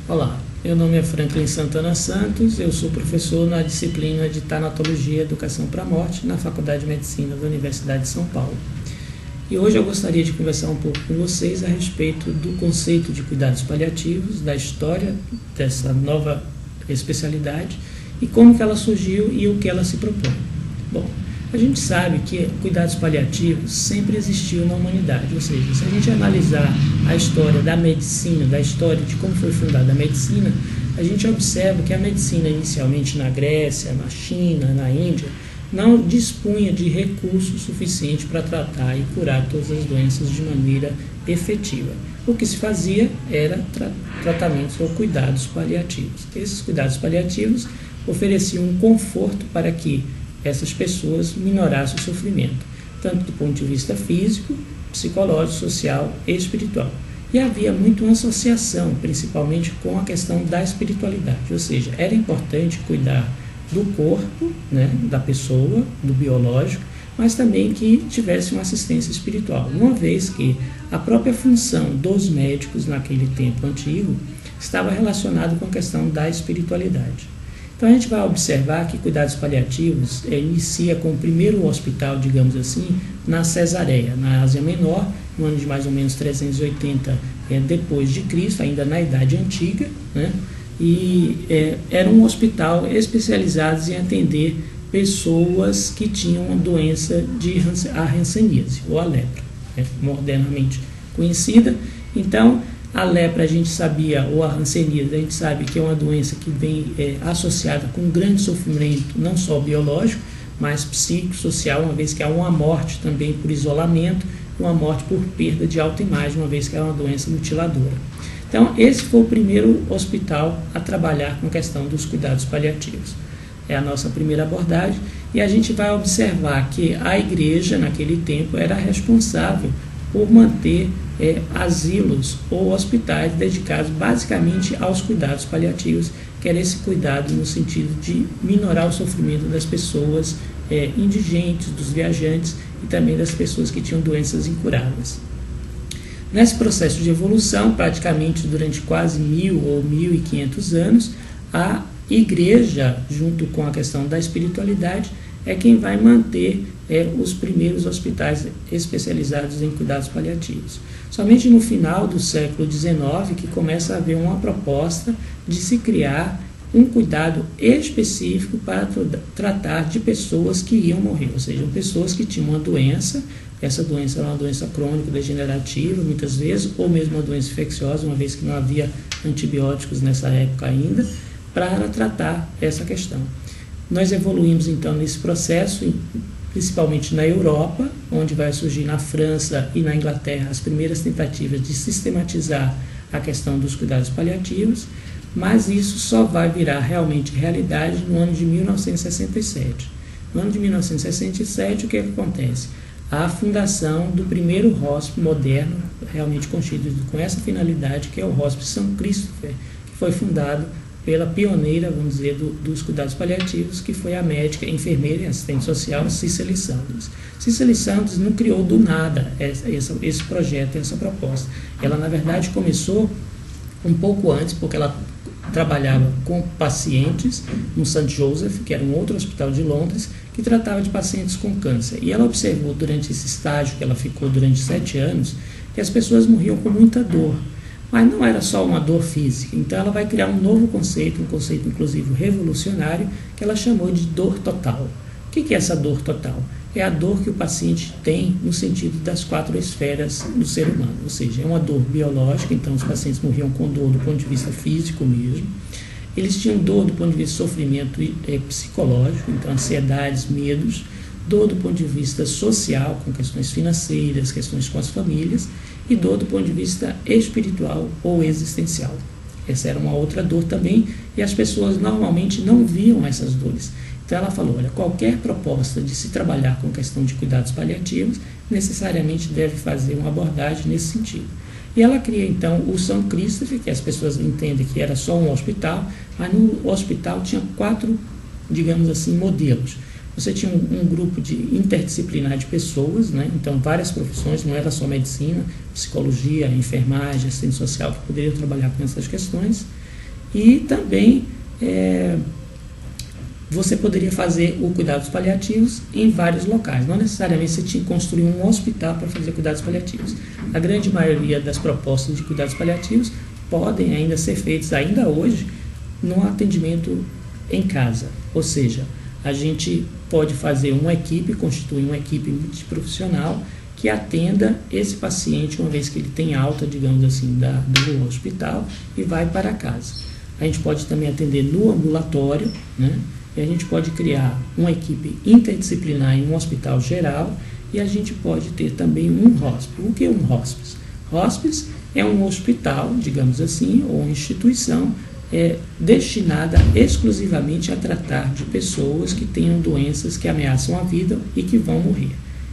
Olá, meu nome é Franklin Santana Santos, eu sou professor na disciplina de Tanatologia e Educação para a Morte na Faculdade de Medicina da Universidade de São Paulo. E hoje eu gostaria de conversar um pouco com vocês a respeito do conceito de cuidados paliativos, da história dessa nova especialidade e como que ela surgiu e o que ela se propõe. Bom, a gente sabe que cuidados paliativos sempre existiu na humanidade, ou seja, se a gente analisar a história da medicina, da história de como foi fundada a medicina, a gente observa que a medicina inicialmente na Grécia, na China, na Índia, não dispunha de recursos suficientes para tratar e curar todas as doenças de maneira efetiva. O que se fazia era tratamentos ou cuidados paliativos. Esses cuidados paliativos ofereciam um conforto para que essas pessoas minorassem o sofrimento, tanto do ponto de vista físico, psicológico, social e espiritual. E havia muito uma associação, principalmente com a questão da espiritualidade, ou seja, era importante cuidar do corpo, da pessoa, do biológico, mas também que tivesse uma assistência espiritual, uma vez que a própria função dos médicos naquele tempo antigo estava relacionada com a questão da espiritualidade. Então a gente vai observar que cuidados paliativos inicia com o primeiro hospital, digamos assim, na Cesareia, na Ásia Menor, no ano de mais ou menos 380 depois de Cristo, ainda na Idade Antiga, era um hospital especializado em atender pessoas que tinham uma doença de a hanseníase, ou a lepra, modernamente conhecida. Então, a lepra a gente sabia, ou a hanseníase, a gente sabe que é uma doença que vem associada com grande sofrimento, não só biológico, mas psíquico, social, uma vez que há uma morte também por isolamento, uma morte por perda de autoimagem, uma vez que é uma doença mutiladora. Então, esse foi o primeiro hospital a trabalhar com a questão dos cuidados paliativos. É a nossa primeira abordagem, e a gente vai observar que a igreja, naquele tempo, era responsável por manter asilos ou hospitais dedicados basicamente aos cuidados paliativos, que era esse cuidado no sentido de minorar o sofrimento das pessoas indigentes, dos viajantes e também das pessoas que tinham doenças incuráveis. Nesse processo de evolução, praticamente durante quase 1000 ou 1500 anos, a igreja, junto com a questão da espiritualidade, é quem vai manter os primeiros hospitais especializados em cuidados paliativos. Somente no final do século XIX que começa a haver uma proposta de se criar um cuidado específico para tratar de pessoas que iam morrer, ou seja, pessoas que tinham uma doença. Essa doença era uma doença crônica, degenerativa, muitas vezes, ou mesmo uma doença infecciosa, uma vez que não havia antibióticos nessa época ainda, para tratar essa questão. Nós evoluímos, então, nesse processo, principalmente na Europa, onde vai surgir na França e na Inglaterra as primeiras tentativas de sistematizar a questão dos cuidados paliativos, mas isso só vai virar realmente realidade no ano de 1967. No ano de 1967, o que acontece? A fundação do primeiro hospice moderno, realmente constituído com essa finalidade, que é o Hospice São Christopher, que foi fundado pela pioneira, vamos dizer, dos cuidados paliativos, que foi a médica, enfermeira e assistente social Cicely Saunders. Cicely Saunders não criou do nada esse projeto, essa proposta. Ela, na verdade, começou um pouco antes, porque ela trabalhava com pacientes no St. Joseph, que era um outro hospital de Londres, que tratava de pacientes com câncer. E ela observou durante esse estágio, que ela ficou durante 7 anos, que as pessoas morriam com muita dor. Mas não era só uma dor física. Então ela vai criar um novo conceito, um conceito inclusive revolucionário, que ela chamou de dor total. O que é essa dor total? É a dor que o paciente tem no sentido das 4 esferas do ser humano, ou seja, é uma dor biológica, então os pacientes morriam com dor do ponto de vista físico mesmo. Eles tinham dor do ponto de vista de sofrimento psicológico, então ansiedades, medos, dor do ponto de vista social, com questões financeiras, questões com as famílias, e dor do ponto de vista espiritual ou existencial. Essa era uma outra dor também, e as pessoas normalmente não viam essas dores. Então ela falou, olha, qualquer proposta de se trabalhar com questão de cuidados paliativos, necessariamente deve fazer uma abordagem nesse sentido. E ela cria então o São Christopher, que as pessoas entendem que era só um hospital, mas no hospital tinha 4, digamos assim, modelos. Você tinha um grupo interdisciplinar de pessoas, então várias profissões, não era só medicina, psicologia, enfermagem, assistente social, que poderiam trabalhar com essas questões. E também você poderia fazer o cuidados paliativos em vários locais. Não necessariamente você tinha que construir um hospital para fazer cuidados paliativos. A grande maioria das propostas de cuidados paliativos podem ainda ser feitas, ainda hoje, no atendimento em casa. Ou seja, a gente pode fazer uma equipe, constituir uma equipe multiprofissional que atenda esse paciente uma vez que ele tem alta, digamos assim, do hospital e vai para casa. A gente pode também atender no ambulatório, né? E a gente pode criar uma equipe interdisciplinar em um hospital geral e a gente pode ter também um hospice. O que é um hospice? Hospice é um hospital, digamos assim, ou uma instituição destinada exclusivamente a tratar de pessoas que tenham doenças que ameaçam a vida e que vão morrer.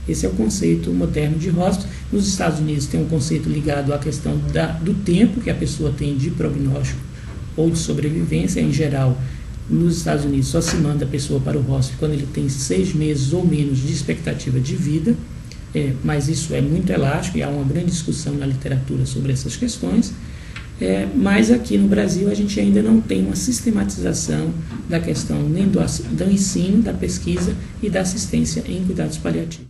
Esse é o conceito moderno de hospice. Nos Estados Unidos tem um conceito ligado à questão do tempo que a pessoa tem de prognóstico ou de sobrevivência. Em geral, nos Estados Unidos só se manda a pessoa para o hospice quando ele tem 6 meses ou menos de expectativa de vida, mas isso é muito elástico e há uma grande discussão na literatura sobre essas questões. Mas aqui no Brasil a gente ainda não tem uma sistematização da questão nem do ensino, da pesquisa e da assistência em cuidados paliativos.